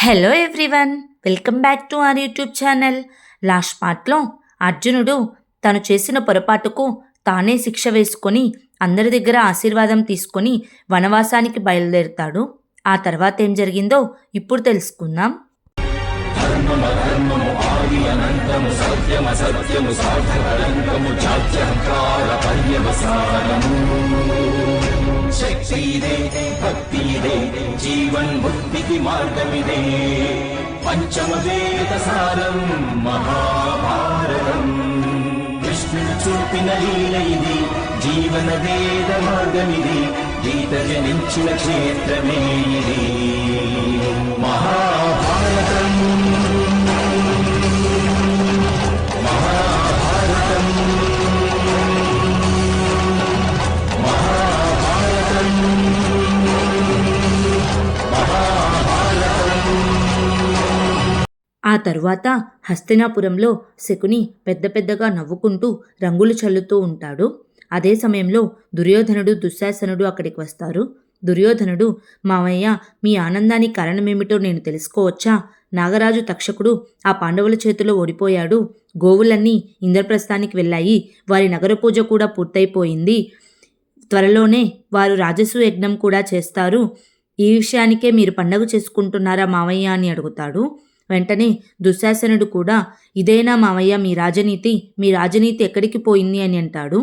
Hello everyone, welcome back to our YouTube channel. Last పార్ట్లో అర్జునుడు తను చేసిన పొరపాటుకు తానే శిక్ష వేసుకొని అందరి దగ్గర ఆశీర్వాదం తీసుకొని వనవాసానికి బయలుదేరుతాడు. ఆ తర్వాత ఏం జరిగిందో ఇప్పుడు తెలుసుకుందాం. శక్తి ఇదే, భక్తి ఇదే, జీవన్ ముక్తికి మార్గమిదే. పంచమ వేద సారం మహాభారతం. కృష్ణుడు చూపిన లీల ఇది, జీవన వేద మార్గమిది. గీత జనించిన క్షేత్రమే ఇది మహాభారతం. ఆ తరువాత హస్తినాపురంలో శకుని పెద్ద పెద్దగా నవ్వుకుంటూ రంగులు చల్లుతూ ఉంటాడు. అదే సమయంలో దుర్యోధనుడు, దుశ్శాసనుడు అక్కడికి వస్తారు. దుర్యోధనుడు, మావయ్య, మీ ఆనందానికి కారణమేమిటో నేను తెలుసుకోవచ్చా? నాగరాజు తక్షకుడు ఆ పాండవుల చేతిలో ఓడిపోయాడు. గోవులన్నీ ఇంద్రప్రస్థానికి వెళ్ళాయి. వారి నగర పూజ కూడా పూర్తయిపోయింది. త్వరలోనే వారు రాజసూ యజ్ఞం కూడా చేస్తారు. ఈ విషయానికే మీరు పండగ చేసుకుంటున్నారా మావయ్య అని అడుగుతాడు. వెంటనే దుశ్శాసనుడు కూడా, ఇదేనా మావయ్య మీ రాజనీతి ఎక్కడికి పోయింది అని అంటాడు.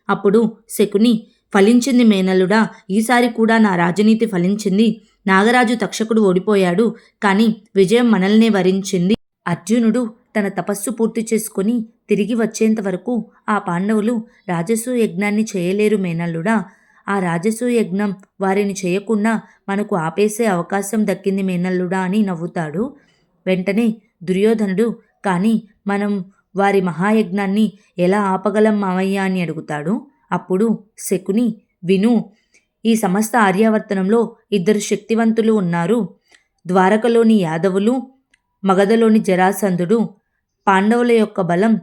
అప్పుడు శకుని, ఫలించింది మేనల్లుడా, ఈసారి కూడా నా రాజనీతి ఫలించింది. నాగరాజు తక్షకుడు ఓడిపోయాడు, కానీ విజయం మనల్నే వరించింది. అర్జునుడు తన తపస్సు పూర్తి చేసుకుని తిరిగి వచ్చేంత వరకు ఆ పాండవులు రాజసూ యజ్ఞాన్ని చేయలేరు మేనల్లుడా. ఆ రాజసూ యజ్ఞం వారిని చేయకుండా మనకు ఆపేసే అవకాశం దక్కింది మేనల్లుడా అని నవ్వుతాడు. వెంటనే దుర్యోధనుడు, కానీ మనం వారి మహాయజ్ఞాన్ని ఎలా ఆపగలం మావయ్య అని అడుగుతాడు. అప్పుడు శకుని, విను, ఈ సమస్త ఆర్యావర్తనంలో ఇద్దరు శక్తివంతులు ఉన్నారు. ద్వారకలోని యాదవులు, మగధలోని జరాసంధుడు. పాండవుల యొక్క బలం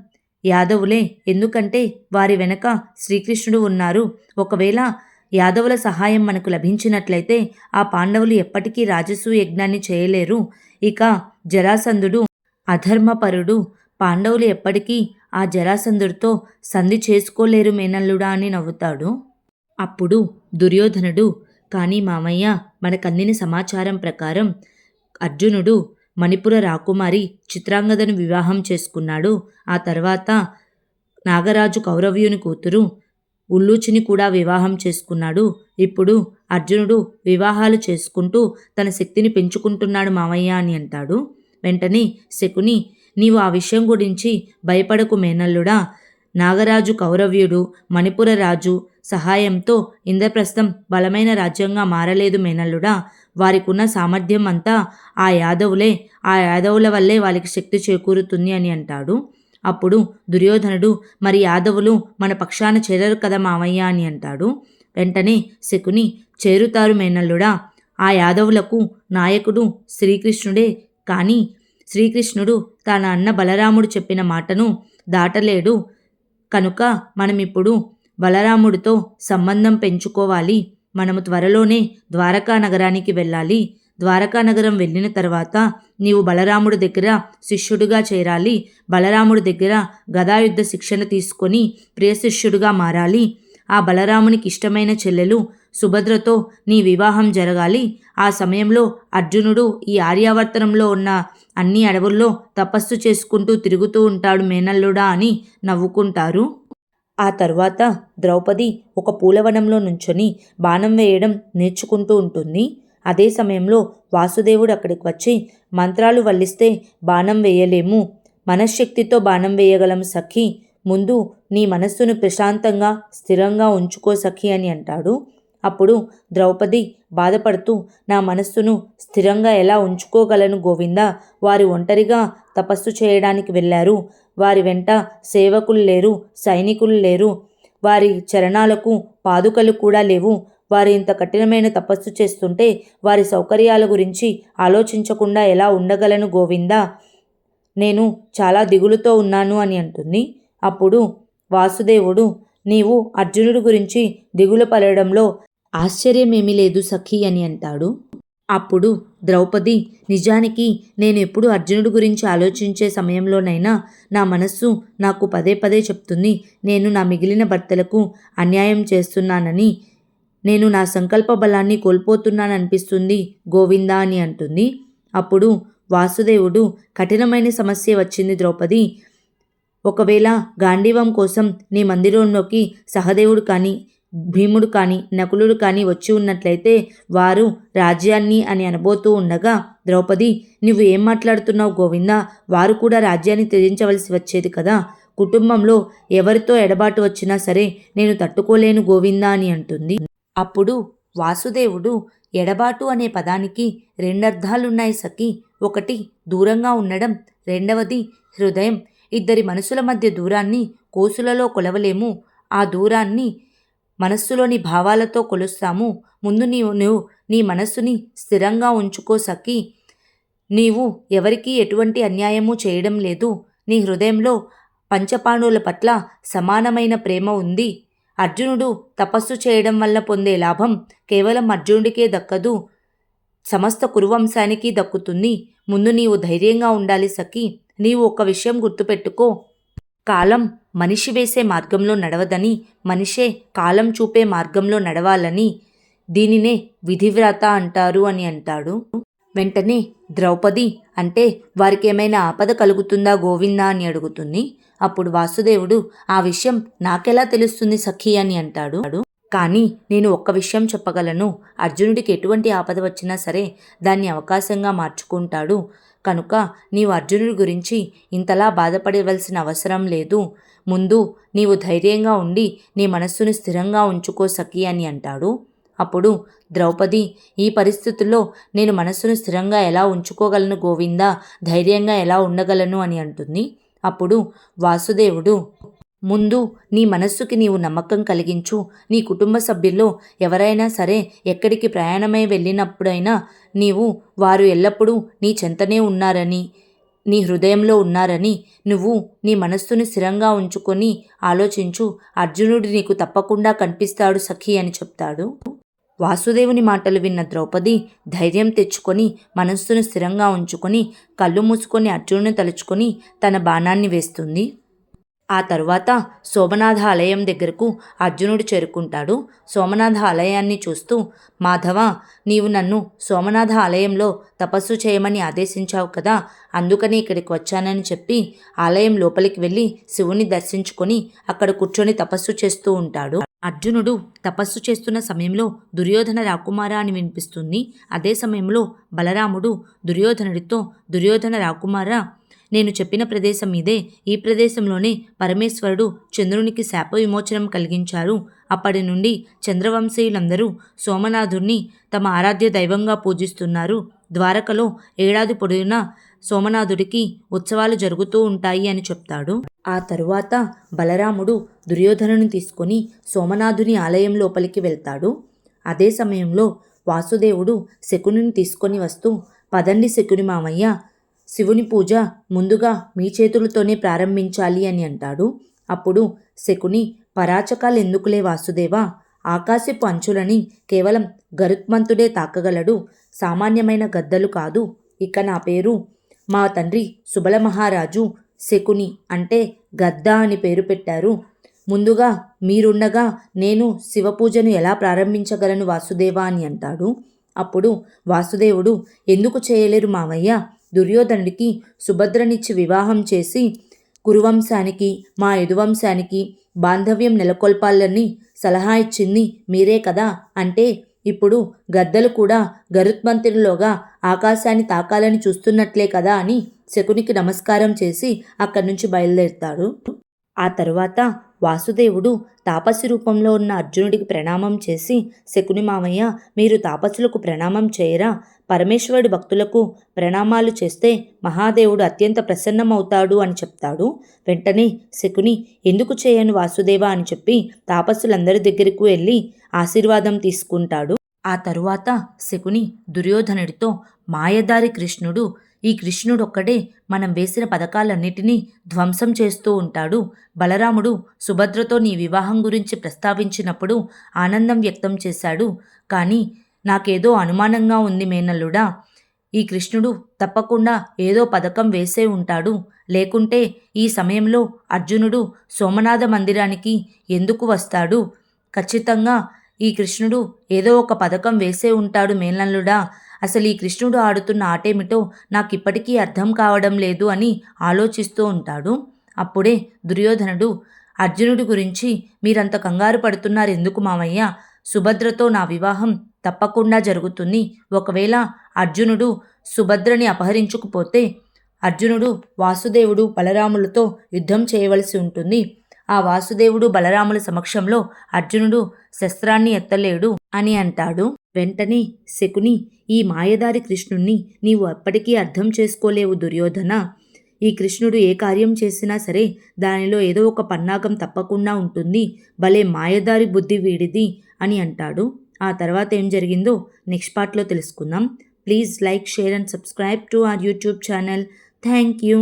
యాదవులే, ఎందుకంటే వారి వెనక శ్రీకృష్ణుడు ఉన్నారు. ఒకవేళ యాదవుల సహాయం మనకు లభించినట్లయితే ఆ పాండవులు ఎప్పటికీ రాజసూ యజ్ఞాన్ని చేయలేరు. ఇక జరాసంధుడు అధర్మపరుడు. పాండవులు ఎప్పటికీ ఆ జరాసంధుడితో సంధి చేసుకోలేరు మేనల్లుడా అని నవ్వుతాడు. అప్పుడు దుర్యోధనుడు, కానీ మామయ్య, మనకందిన సమాచారం ప్రకారం అర్జునుడు మణిపుర రాకుమారి చిత్రాంగదను వివాహం చేసుకున్నాడు. ఆ తర్వాత నాగరాజు కౌరవ్యుని కూతురు ఉల్లూచిని కూడా వివాహం చేసుకున్నాడు. ఇప్పుడు అర్జునుడు వివాహాలు చేసుకుంటూ తన శక్తిని పెంచుకుంటున్నాడు మావయ్య అని అంటాడు. వెంటనే శకుని, నీవు ఆ విషయం గురించి భయపడకు మేనల్లుడా. నాగరాజు కౌరవ్యుడు మణిపుర రాజు సహాయంతో ఇంద్రప్రస్థం బలమైన రాజ్యంగా మారలేదు మేనల్లుడా. వారికున్న సామర్థ్యం అంతా ఆ యాదవులే. ఆ యాదవుల వల్లే వారికి శక్తి చేకూరుతుంది అని అంటాడు. అప్పుడు దుర్యోధనుడు, మరి యాదవులు మన పక్షాన చేరరు కదా మావయ్య అని అంటాడు. వెంటనే శకుని, చేరుతారు మేనల్లుడా. ఆ యాదవులకు నాయకుడు శ్రీకృష్ణుడే. కానీ శ్రీకృష్ణుడు తన అన్న బలరాముడు చెప్పిన మాటను దాటలేడు. కనుక మనమిప్పుడు బలరాముడితో సంబంధం పెంచుకోవాలి. మనము త్వరలోనే ద్వారకా నగరానికి వెళ్ళాలి. ద్వారకా నగరం వెళ్ళిన తర్వాత నీవు బలరాముడి దగ్గర శిష్యుడిగా చేరాలి. బలరాముడి దగ్గర గదాయుద్ధ శిక్షణ తీసుకొని ప్రియ శిష్యుడిగా మారాలి. ఆ బలరామునికి ఇష్టమైన చెల్లెలు సుభద్రతో నీ వివాహం జరగాలి. ఆ సమయంలో అర్జునుడు ఈ ఆర్యావర్తనంలో ఉన్న అన్ని అడవుల్లో తపస్సు చేసుకుంటూ తిరుగుతూ ఉంటాడు మేనల్లుడా అని నవ్వుకుంటారు. ఆ తర్వాత ద్రౌపది ఒక పూలవనంలో నుంచొని బాణం వేయడం నేర్చుకుంటూ ఉంటుంది. అదే సమయంలో వాసుదేవుడు అక్కడికి వచ్చి, మంత్రాలు వల్లిస్తే బాణం వేయలేము, మనశ్శక్తితో బాణం వేయగలం సఖి. ముందు నీ మనస్సును ప్రశాంతంగా స్థిరంగా ఉంచుకో సఖి అని అంటాడు. అప్పుడు ద్రౌపది బాధపడుతూ, నా మనస్సును స్థిరంగా ఎలా ఉంచుకోగలను గోవిందా? వారు ఒంటరిగా తపస్సు చేయడానికి వెళ్ళారు. వారి వెంట సేవకులు లేరు, సైనికులు లేరు. వారి చరణాలకు పాదుకలు కూడా లేవు. వారు ఇంత కఠినమైన తపస్సు చేస్తుంటే వారి సౌకర్యాల గురించి ఆలోచించకుండా ఎలా ఉండగలను గోవిందా? నేను చాలా దిగులుతో ఉన్నాను అని అంటుంది. అప్పుడు వాసుదేవుడు, నీవు అర్జునుడి గురించి దిగులు పడడంలో ఆశ్చర్యమేమీ లేదు సఖి అని అంటాడు. అప్పుడు ద్రౌపది, నిజానికి నేను ఎప్పుడు అర్జునుడి గురించి ఆలోచించే సమయంలోనైనా నా మనస్సు నాకు పదే పదే చెప్తుంది, నేను నా మిగిలిన భర్తలకు అన్యాయం చేస్తున్నానని, నేను నా సంకల్ప బలాన్ని కోల్పోతున్నాననిపిస్తుంది గోవిందా అని అంటుంది. అప్పుడు వాసుదేవుడు, కఠినమైన సమస్య వచ్చింది ద్రౌపది. ఒకవేళ గాంధీవం కోసం నీ మందిరంలోకి సహదేవుడు కానీ, భీముడు కానీ, నకులుడు కానీ వచ్చి ఉన్నట్లయితే వారు రాజ్యాన్ని అని అనబోతూ ఉండగా, ద్రౌపది, నువ్వు ఏం మాట్లాడుతున్నావు గోవిందా, వారు కూడా రాజ్యాన్ని త్యజించవలసి వచ్చేది కదా, కుటుంబంలో ఎవరితో ఎడబాటు వచ్చినా సరే నేను తట్టుకోలేను గోవిందా అని అంటుంది. అప్పుడు వాసుదేవుడు, ఎడబాటు అనే పదానికి రెండర్థాలున్నాయి సఖి. ఒకటి దూరంగా ఉండడం, రెండవది హృదయం. ఇద్దరి మనసుల మధ్య దూరాన్ని కోసులలో కొలవలేము, ఆ దూరాన్ని మనస్సులోని భావాలతో కొలుస్తాము. ముందు నువ్వు నీ మనస్సుని స్థిరంగా ఉంచుకో సఖి. నీవు ఎవరికీ ఎటువంటి అన్యాయము చేయడం లేదు. నీ హృదయంలో పంచపాండవుల పట్ల సమానమైన ప్రేమ ఉంది. అర్జునుడు తపస్సు చేయడం వల్ల పొందే లాభం కేవలం అర్జునుడికే దక్కదు, సమస్త కురువంశానికి దక్కుతుంది. ముందు నీవు ధైర్యంగా ఉండాలి సఖి. నీవు ఒక విషయం గుర్తుపెట్టుకో, కాలం మనిషి వేసే మార్గంలో నడవదని, మనిషే కాలం చూపే మార్గంలో నడవాలని. దీనినే విధివ్రత అంటారు అని అంటాడు. వెంటనే ద్రౌపది, అంటే వారికేమైనా ఆపద కలుగుతుందా గోవిందా అని అడుగుతుంది. అప్పుడు వాసుదేవుడు, ఆ విషయం నాకెలా తెలుస్తుంది సఖి అని అంటాడు. కానీ నేను ఒక్క విషయం చెప్పగలను, అర్జునుడికి ఎటువంటి ఆపద వచ్చినా సరే దాన్ని అవకాశంగా మార్చుకుంటాడు. కనుక నీవు అర్జునుడి గురించి ఇంతలా బాధపడవలసిన అవసరం లేదు. ముందు నీవు ధైర్యంగా ఉండి నీ మనస్సును స్థిరంగా ఉంచుకో సఖి అని అంటాడు. అప్పుడు ద్రౌపది, ఈ పరిస్థితుల్లో నేను మనస్సును స్థిరంగా ఎలా ఉంచుకోగలను గోవిందా, ధైర్యంగా ఎలా ఉండగలను అని అంటుంది. అప్పుడు వాసుదేవుడు, ముందు నీ మనస్సుకి నీవు నమ్మకం కలిగించు. నీ కుటుంబ సభ్యుల్లో ఎవరైనా సరే ఎక్కడికి ప్రయాణమై వెళ్ళినప్పుడైనా నీవు వారు ఎల్లప్పుడూ నీ చెంతనే ఉన్నారని, నీ హృదయంలో ఉన్నారని నువ్వు నీ మనస్సుని స్థిరంగా ఉంచుకొని ఆలోచించు. అర్జునుడు నీకు తప్పకుండా కనిపిస్తాడు సఖి అని చెప్తాడు. వాసుదేవుని మాటలు విన్న ద్రౌపది ధైర్యం తెచ్చుకొని మనస్సును స్థిరంగా ఉంచుకొని కళ్ళు మూసుకొని అర్జునుని తలుచుకొని తన బాణాన్ని వేస్తుంది. ఆ తరువాత సోమనాథ ఆలయం దగ్గరకు అర్జునుడు చేరుకుంటాడు. సోమనాథ ఆలయాన్ని చూస్తూ, మాధవ, నీవు నన్ను సోమనాథ ఆలయంలో తపస్సు చేయమని ఆదేశించావు కదా, అందుకని ఇక్కడికి వచ్చానని చెప్పి ఆలయం లోపలికి వెళ్ళి శివుని దర్శించుకొని అక్కడ కూర్చొని తపస్సు చేస్తూ ఉంటాడు. అర్జునుడు తపస్సు చేస్తున్న సమయంలో దుర్యోధన రాకుమారా అని వినిపిస్తుంది. అదే సమయంలో బలరాముడు దుర్యోధనుడితో, దుర్యోధన రాకుమారా, నేను చెప్పిన ప్రదేశం ఇదే. ఈ ప్రదేశంలోనే పరమేశ్వరుడు చంద్రునికి శాప విమోచనం కలిగించారు. అప్పటి నుండి చంద్రవంశీయులందరూ సోమనాథుణ్ణి తమ ఆరాధ్య దైవంగా పూజిస్తున్నారు. ద్వారకలో ఏడాది పొడవునా సోమనాథుడికి ఉత్సవాలు జరుగుతూ ఉంటాయి అని చెప్తాడు. ఆ తరువాత బలరాముడు దుర్యోధనుని తీసుకొని సోమనాథుని ఆలయం లోపలికి వెళ్తాడు. అదే సమయంలో వాసుదేవుడు శకునిని తీసుకొని వస్తూ, పదండి శకుని మామయ్య, శివుని పూజ ముందుగా మీ చేతులతోనే ప్రారంభించాలి అని అంటాడు. అప్పుడు శకుని, పరాచకాలు ఎందుకులే వాసుదేవా, ఆకాశపు అంచులని కేవలం గరుత్మంతుడే తాకగలడు, సామాన్యమైన గద్దలు కాదు. ఇక నా పేరు మా తండ్రి సుబల మహారాజు శకుని, అంటే గద్ద అని పేరు పెట్టారు. ముందుగా మీరుండగా నేను శివపూజను ఎలా ప్రారంభించగలను వాసుదేవా అని అంటాడు. అప్పుడు వాసుదేవుడు, ఎందుకు చేయలేరు మావయ్య, దుర్యోధనుడికి సుభద్రనిచ్చి వివాహం చేసి కురువంశానికి మా యదువంశానికి బాంధవ్యం నెలకొల్పాలని సలహా ఇచ్చింది మీరే కదా, అంటే ఇప్పుడు గద్దలు కూడా గరుత్మంతునిలోగా ఆకాశాన్ని తాకాలని చూస్తున్నట్లే కదా అని శకునికి నమస్కారం చేసి అక్కడి నుంచి బయలుదేరుతాడు. ఆ తరువాత వాసుదేవుడు తాపసి రూపంలో ఉన్న అర్జునుడికి ప్రణామం చేసి, శకుని మామయ్య, మీరు తాపసులకు ప్రణామం చేయరా, పరమేశ్వరుడి భక్తులకు ప్రణామాలు చేస్తే మహాదేవుడు అత్యంత ప్రసన్నమవుతాడు అని చెప్తాడు. వెంటనే శకుని, ఎందుకు చేయను వాసుదేవ అని చెప్పి తాపసులందరి దగ్గరకు వెళ్ళి ఆశీర్వాదం తీసుకుంటాడు. ఆ తరువాత శకుని దుర్యోధనుడితో, మాయదారి కృష్ణుడు, ఈ కృష్ణుడొక్కడే మనం వేసిన పథకాలన్నిటినీ ధ్వంసం చేస్తూ ఉంటాడు. బలరాముడు సుభద్రతో నీ వివాహం గురించి ప్రస్తావించినప్పుడు ఆనందం వ్యక్తం చేశాడు, కానీ నాకేదో అనుమానంగా ఉంది మేనల్లుడా. ఈ కృష్ణుడు తప్పకుండా ఏదో పథకం వేసే ఉంటాడు. లేకుంటే ఈ సమయంలో అర్జునుడు సోమనాథ మందిరానికి ఎందుకు వస్తాడు? ఖచ్చితంగా ఈ కృష్ణుడు ఏదో ఒక పథకం వేసే ఉంటాడు మేనల్లుడా. అసలు ఈ కృష్ణుడు ఆడుతున్న ఆటేమిటో నాకిప్పటికీ అర్థం కావడం లేదు అని ఆలోచిస్తూ ఉంటాడు. అప్పుడే దుర్యోధనుడు, అర్జునుడి గురించి మీరంత కంగారు పడుతున్నారు ఎందుకు మామయ్య? సుభద్రతో నా వివాహం తప్పకుండా జరుగుతుంది. ఒకవేళ అర్జునుడు సుభద్రని అపహరించుకుపోతే అర్జునుడు వాసుదేవుడు బలరాములతో యుద్ధం చేయవలసి ఉంటుంది. ఆ వాసుదేవుడు బలరాముల సమక్షంలో అర్జునుడు శస్త్రాన్ని ఎత్తలేడు అని అంటాడు. వెంటనే శకుని, ఈ మాయదారి కృష్ణుణ్ణి నీవు ఎప్పటికీ అర్థం చేసుకోలేవు దుర్యోధన. ఈ కృష్ణుడు ఏ కార్యం చేసినా సరే దానిలో ఏదో ఒక పన్నాగం తప్పకుండా ఉంటుంది. భలే మాయదారి బుద్ధి వీడిది అని అంటాడు. ఆ తర్వాత ఏం జరిగిందో నెక్స్ట్ పార్ట్లో తెలుసుకుందాం. Please like, share and subscribe to our YouTube channel. Thank you.